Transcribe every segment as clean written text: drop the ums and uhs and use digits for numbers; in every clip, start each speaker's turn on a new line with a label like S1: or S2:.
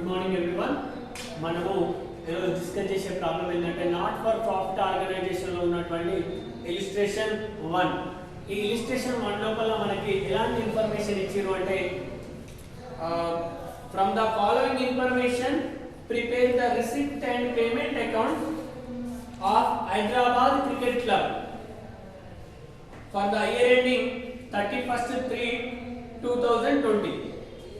S1: Morning everyone. మనము ఈరోజు discuss చేసే ప్రాబ్లం ఏంటంటే నాట్ ఫర్ ప్రాఫిట్ ఆర్గనైజేషన్ లో ఉన్నటువంటి ఇలిస్ట్రేషన్ 1. ఈ ఇలిస్ట్రేషన్ 1 లోపల మనకి ఎలాంటి ఇన్ఫర్మేషన్ ఇచ్చారు అంటే from the following information prepare the receipt and payment account of Hyderabad cricket club for the year ending 31/3/2020.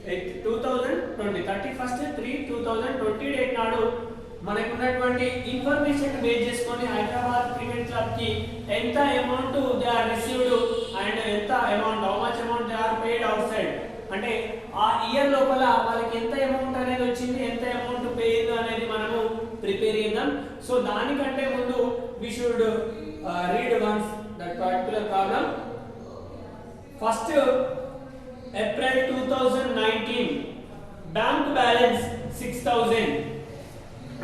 S1: 31/3/2020 date నాడు మనకు ఉన్నటువంటి ఇన్ఫర్మేషన్ బేస్ చేసుకొని హైదరాబాద్ క్రికెట్ క్లబ్ కి ఎంత amount they are received and ఎంత amount how much amount they are paid outside అంటే ఆ year లోపల వాళ్ళకి ఎంత అమౌంట్ అనేది వచ్చింది, ఎంత అమౌంట్ పే అయింది అనేది మనము ప్రిపేర్ చేద్దాం. సో దానికంటే ముందు we should read once that particular problem. First April 2019 bank balance 6000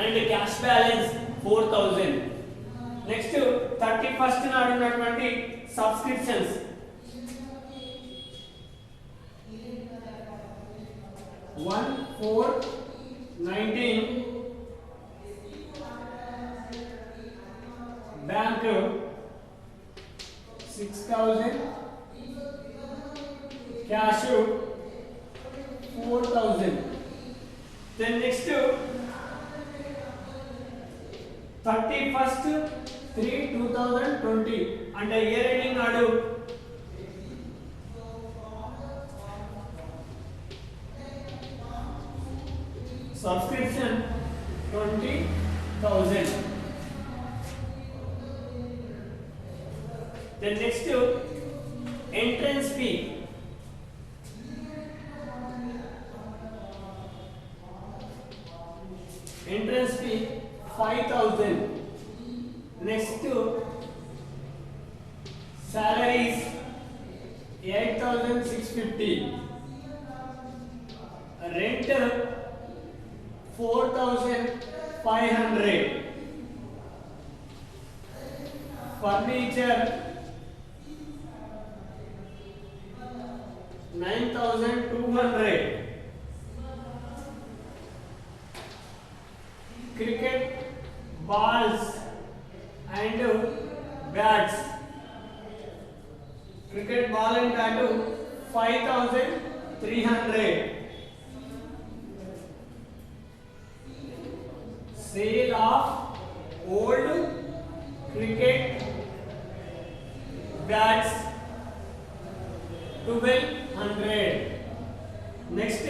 S1: and cash balance 4000. Next 31st నాడు ఉన్నటువంటి subscriptions 1/4/19 bank 6000 cash 4000. Then next 31/3/2020 and year ending nadu subscription 20,000. Then next entrance fee entrance fee 5,000. Next salaries 8,650. Rent 4,500. Furniture 9,200. cricket balls and bats, cricket ball and bat 5,300. sale of old cricket bats 1,200. next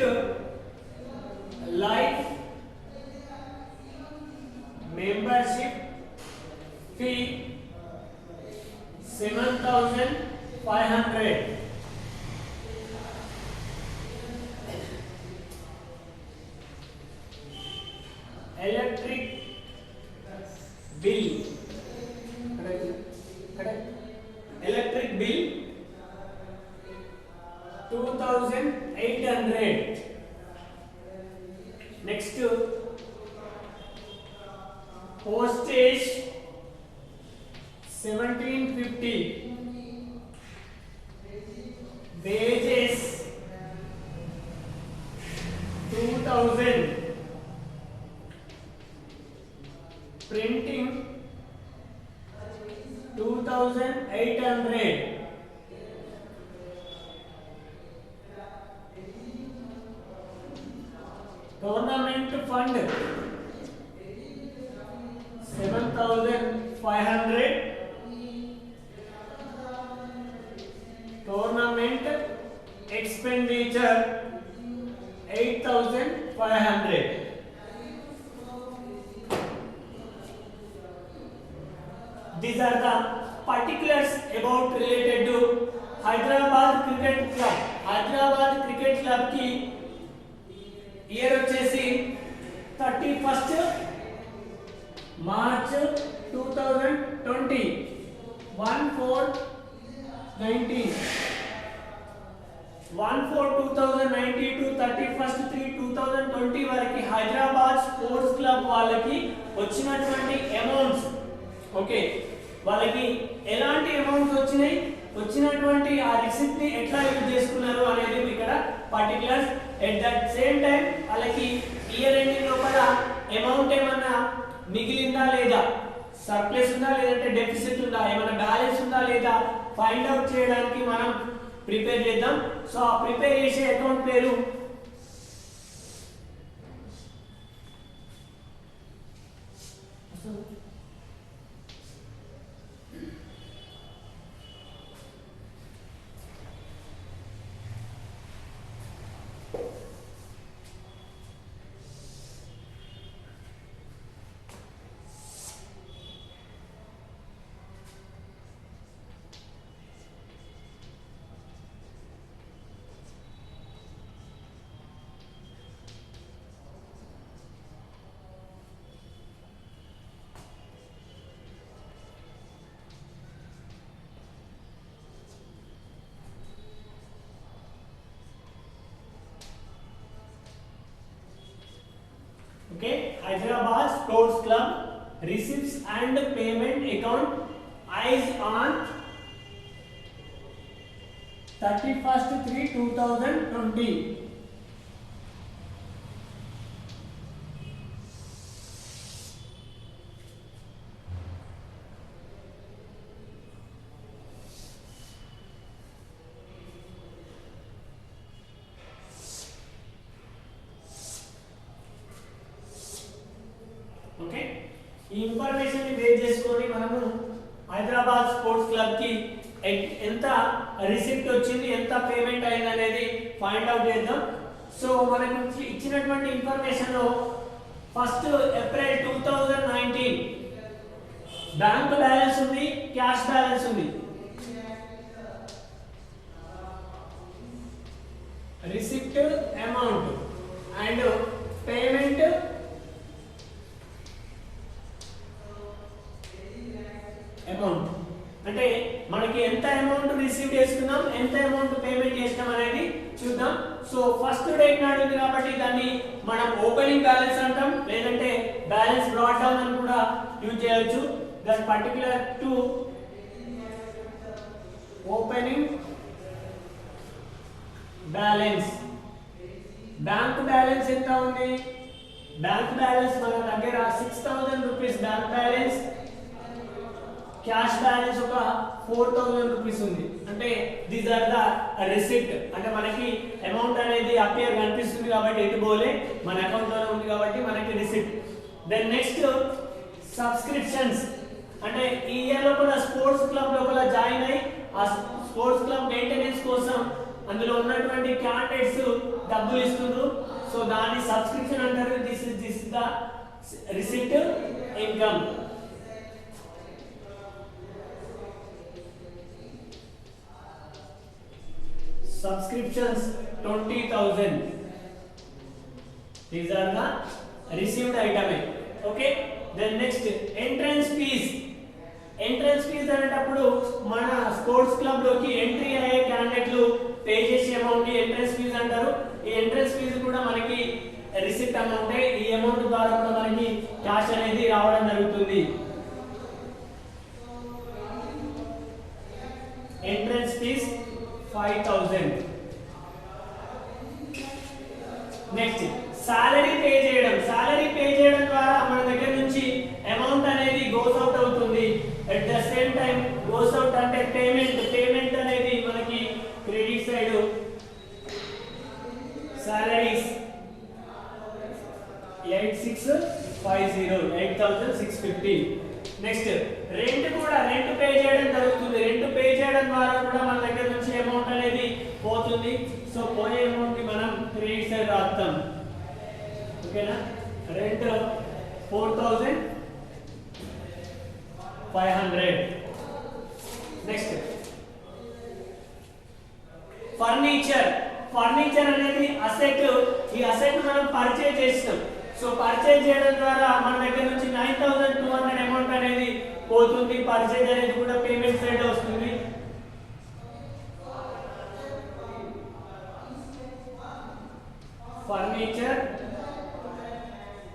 S1: life membership fee 7,500. electric bill electric bill 2,800. next postage 1,750. wages 2,000. printing 2,800. tournament fund 7,500. tournament expenditure 8,500. These are the particulars about related to Hyderabad Cricket Club. Hyderabad Cricket Club की year వచ్చేసి 31st March 2020 1/4/19 1/4/2019 to 31/3/2020 వరకు Hyderabad sports club వాళ్ళకి వచ్చినటువంటి amounts. Okay, వాళ్ళకి ఎలాంటి amounts వచ్చినాయి? వచ్చినటువంటి ఆ రిసిప్ట్ ని ఎట్లా యూజ్ చేసుకున్నారు అనేది ఇక్కడ particulars. At that same time వాళ్ళకి ఇయర్ ఎండింగ్ లోపల అమౌంట్ ఏమన్నా మిగిలిందా లేదా, సర్ప్లస్ ఉందా లేదంటే డెఫిసిట్ ఉందా, ఏమైనా బ్యాలెన్స్ ఉందా లేదా ఫైండ్ అవుట్ చేయడానికి మనం ప్రిపేర్ చేద్దాం. సో ఆ ప్రిపేర్ చేసే అకౌంట్ పేరు okay, Hyderabad Sports Club receipts and payment account eyes on 31/3/2020. Okay, ఈ ఇన్ఫర్మేషన్ ని బేస్ చేసుకొని మనము హైదరాబాద్ స్పోర్ట్స్ క్లబ్ కి ఎంత రిసిప్ట్ వచ్చింది, ఎంత పేమెంట్ అయింది అనేది ఫైండ్ అవుట్ చేద్దాం. సో మనకు ఇచ్చినటువంటి ఇన్ఫర్మేషన్ లో ఫస్ట్ ఏప్రిల్ 2019 బ్యాంక్ బ్యాలెన్స్ ఉంది, క్యాష్ బ్యాలెన్స్ ఉంది. Receipt amount and payment amount అంటే మనకి ఎంత అమౌంట్ రిసీవ్ చేసుకున్నాం, ఎంత అమౌంట్ పేమెంట్ చేసినాం అనేది చూద్దాం. సో ఫస్ట్ డేట్ నాడు ఉంది కాబట్టి దాన్ని మనం ఓపెనింగ్ బ్యాలెన్స్ అంటాం, లేదంటే బ్యాలెన్స్ బ్రాట్ డౌన్ అని కూడా యూజ్ చేయొచ్చు. That particular to opening balance. Bank balance ఎంత ఉంది? బ్యాంక్ బ్యాలెన్స్ మన దగ్గర 6000 rupees bank balance, cash balance ఒక 4000 రూపీస్ ఉంది. అంటే దీస్ ఆర్ ద రిసిప్ట్. అంటే మనకి అమౌంట్ అనేది అపియర్ కనిపిస్తుంది కాబట్టి ఎటు పోలే, మన అకౌంట్ లోనే ఉంది కాబట్టి మనకి రిసిప్ట్. Then next subscriptions. అంటే ఈ ఇయర్ లోపల స్పోర్ట్స్ క్లబ్ లోపల జాయిన్ అయ్యి ఆ స్పోర్ట్స్ క్లబ్ మెయింటెనెన్స్ కోసం అందులో ఉన్నటువంటి క్యాండిడేట్స్ డబ్బులు ఇస్తున్నారు. సో దాన్ని సబ్స్క్రిప్షన్ అంటారు. This the receipt income. Subscriptions 20,000. These are the received item. Okay. Then next entrance fees. Entrance fees అనేటప్పుడు మన స్పోర్ట్స్ క్లబ్ లోకి ఎంట్రీ అయ్యే క్యాండిడేట్లు పే చేసే అమౌంట్ ని ఎంట్రన్స్ ఫీజ్ అంటారు. ఈ ఎంట్రన్స్ ఫీజ్ కూడా మనకి రిసిప్ట్ అమౌంట్. ఈ అమౌంట్ ద్వారా కూడా మనకి క్యాష్ అనేది రావడం జరుగుతుంది. Entrance fees 5000. Next salary pay చేయడం. సాలరీ పే చేయడం ద్వారా మన దగ్గర నుంచి అమౌంట్ అనేది గోస్ అవుట్ అవుతుంది. At the same time goes out అంటే పేమెంట్ అనేది మనకి credit side salaries 8650. Next rent కూడా రెంట్ పే చేయడం జరుగుతుంది. రెంట్ పే చేయడం ద్వారా కూడా మన దగ్గర నుంచి అమౌంట్ అనేది పోతుంది. సో పోయే అమౌంట్ ని మనం క్రెడిట్ సైడ్ రాస్తాం. ఓకేనా. రెంట్ 4500. నెక్స్ట్ ఫర్నిచర్ అనేది అసెట్. ఈ అసెట్ మనం పర్చేజ్ చేస్తాం. సో పర్చేజ్ చేయడం ద్వారా మన దగ్గర నుంచి 9200 అమౌంట్ అనేది పోతుంది. పర్చేజ్ అనేది కూడా పేమెంట్ సైడ్ వస్తుంది. Furniture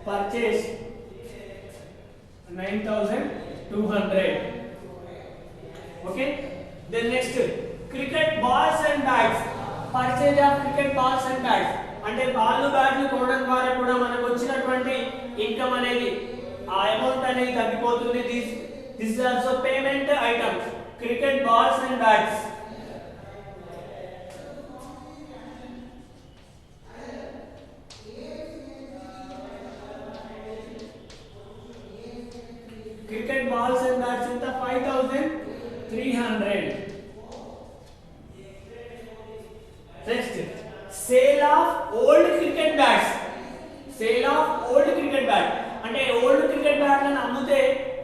S1: purchase 9200. Okay. Then next cricket balls and bats, purchase of cricket balls and bats అంటే బాల్ బ్యాట్లు కొనడం ద్వారా కూడా మనకు వచ్చినటువంటి ఇన్కమ్ అనేది ఆ అమౌంట్ అనేది తగ్గిపోతుంది. This also payment items cricket balls and bats. Cricket balls and bats ఎంత 5300. Next sale of old cricket bats, sale of old cricket bat అంటే ఓల్డ్ క్రికెట్ బ్యాట్లను అమ్మితే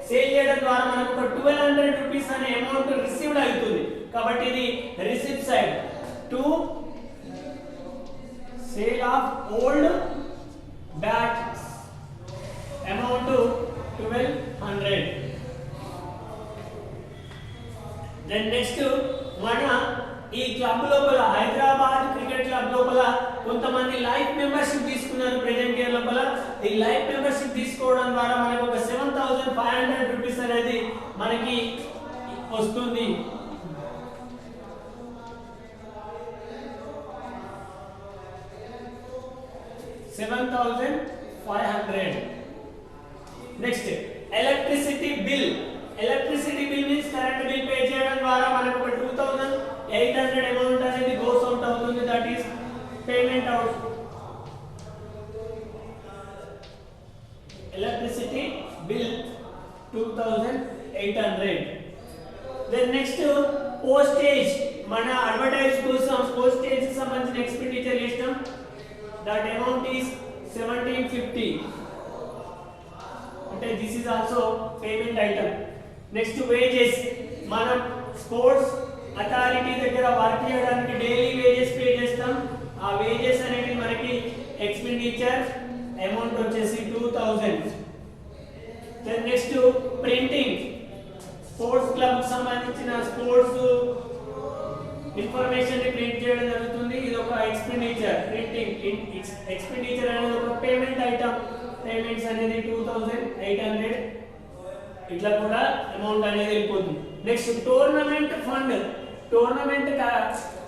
S1: సేల్ చేయడం ద్వారా మనకు ఒక 1200 రూపీస్ అనే అమౌంట్ రిసీవ్డ్ అవుతుంది. కాబట్టి ఇది receipt side. To sale of old bats amount 1200. Then next మన ఈ క్లబ్ లోపల హైదరాబాద్ క్రికెట్ క్లబ్ లోపల కొంతమంది లైఫ్ మెంబర్షిప్ తీసుకున్నారు ప్రెజెంట్ ఇయర్ లోపల. ఈ లైఫ్ మెంబర్షిప్ తీసుకోవడం ద్వారా మనకు ఒక 7500 రూపీస్ అనేది మనకి వస్తుంది. Next electricity bill. Electricity bill means current bill pay చేయడం ద్వారా మనకు ఒక 2800 అమౌంట్ అనేది గోస్ అవుట్ అవుతుంది. That is payment out. Electricity bill 2800. Then next postage, మన అడ్వర్టైజ్ కోసం పోస్టేజ్ కి సంబంధించిన ఎక్స్పెండిచర్ చేస్తాం. That amount is 1750. అంటే this is also payment item. Next wages, మనం స్పోర్ట్స్ అథారిటీ దగ్గర వర్క్ చేయడానికి డైలీ వేజెస్ పే చేస్తాం. ఆ వేజెస్ అనేది మనకి ఎక్స్పెండిచర్ అమౌంట్ వచ్చేసి 2000. Then next printing, sports club కి సంబంధించిన స్పోర్ట్స్ ఇన్ఫర్మేషన్ ని ప్రింట్ చేయడం జరుగుతుంది. ఇది ఒక ఎక్స్పెండిచర్. ప్రింటింగ్ ఎక్స్పెండిచర్ అనేది ఒక పేమెంట్ ఐటమ్. పేమెంట్స్ అనేది 2800. ఇట్లా కూడా అమౌంట్ అనేది వెళ్ళిపోతుంది. Next tournament fund, tournament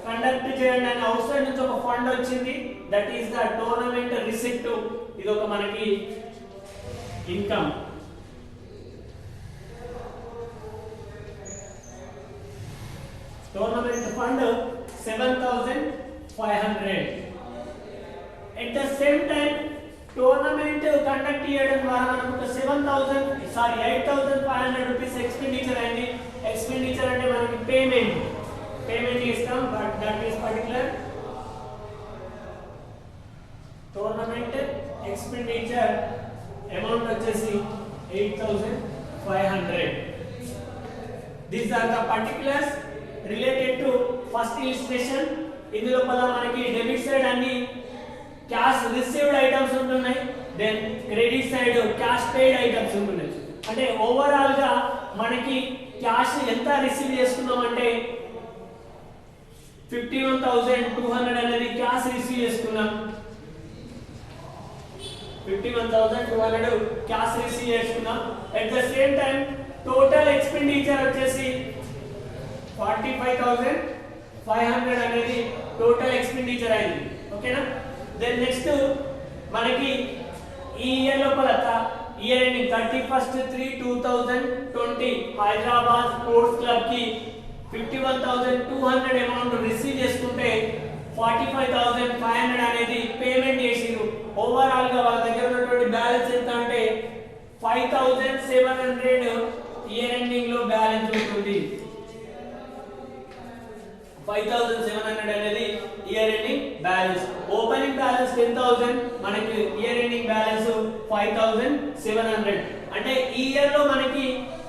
S1: conduct చేయడానికి అవుట్ సైడ్ నుంచి ఒక ఫండ్ వచ్చింది. That is the tournament receipt. ఇది ఒక మనకి income. Tournament fund 7500. At the same time tournament conduct చేయడం ద్వారా మనకు 8500 రూపీస్ ఎక్స్పెండిచర్ అయింది. ఎక్స్పెండిచర్ అంటే మనకి పేమెంట్ ఇస్తాం. But that is particular tournament expenditure amount వచ్చేసి 8500. These are the particulars related to first illustration. ఇందులో మనకి డెబిట్ సైడ్ అన్ని క్యాష్ రిసీవ్డ్ ఐటమ్స్ ఉంటున్నాయి. Then credit side cash paid items ఉంటున్నాయి. అంటే ఓవరాల్ గా మనకి క్యాష్ ఎంత రిసీవ్ చేసుకున్నాం అంటే 51,200 అనేది క్యాష్ రిసీవ్ చేసుకున్నాం. 51,200 క్యాష్ రిసీవ్ చేసుకున్నాం. At the same time total expenditure వచ్చేసి 45,500 అనేది టోటల్ ఎక్స్పెండిచర్ అయింది. ఓకేనా? దెన్ నెక్స్ట్ మనకి ఈ ఇయర్ లోపల year ending 31/3/2020 Hyderabad sports club కి 51,200 అమౌంట్ రిసీవ్ చేసుకుంటే 45,500 అనేది పేమెంట్ చేసిరు. ఓవరాల్ గా వాళ్ళ దగ్గర ఉన్నటువంటి బ్యాలెన్స్ ఎంత అంటే 5,700 ఇయర్ ఎండింగ్ లో బ్యాలెన్స్ ఉంటుంది. 5,700 అనేది year ending balance. Opening balance 10,000, మనకి ఇయర్ ఎండింగ్ బ్యాలెన్స్ 5,700. అంటే ఈ ఇయర్ లో మనకి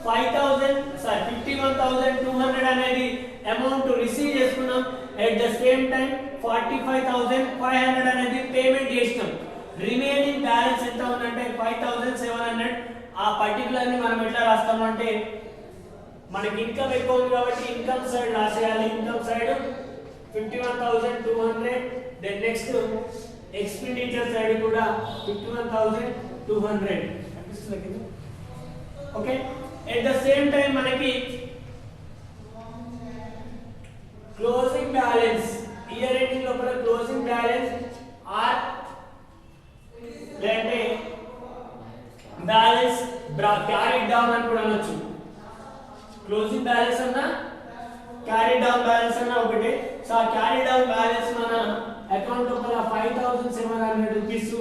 S1: 51,200 అనేది అమౌంట్ రిసీవ్ చేసుకున్నాం. ఎట్ ద సేమ్ టైం 45,500 అనేది పేమెంట్ చేసినాం. రిమైనింగ్ బ్యాలెన్స్ ఎంత ఉందంటే 5,700. ఆ పర్టికులర్ ని మనం ఎట్లా రాస్తామంటే మనకి ఇన్కమ్ ఎక్కువ ఉంది కాబట్టి ఇన్కమ్ సైడ్ రాసేయాలి. Income side 51,200. Then next expenditure side కూడా 51,200 అనిపిస్తుంది. Okay, at the same time మనకి క్లోజింగ్ బ్యాలెన్స్ ఇయర్ ఎండింగ్ లోపల క్లోజింగ్ బ్యాలెన్స్ ఆర్ లేదంటే బ్యాలెన్స్ క్యారీడ్ డౌన్ అని కూడా అనొచ్చు. క్లోజింగ్ బ్యాలెన్స్ అన్న క్యారీ డౌన్ బ్యాలెన్స్ అన్న ఒకటి. సో ఆ క్యారీ డౌన్ బ్యాలెన్స్ మన అకౌంట్ లోపల 5700 రూపీస్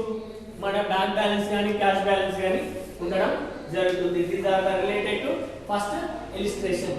S1: మన బ్యాంక్ బ్యాలెన్స్ కానీ క్యాష్ బ్యాలెన్స్ కానీ ఉండడం జరుగుతుంది. These are related to first illustration.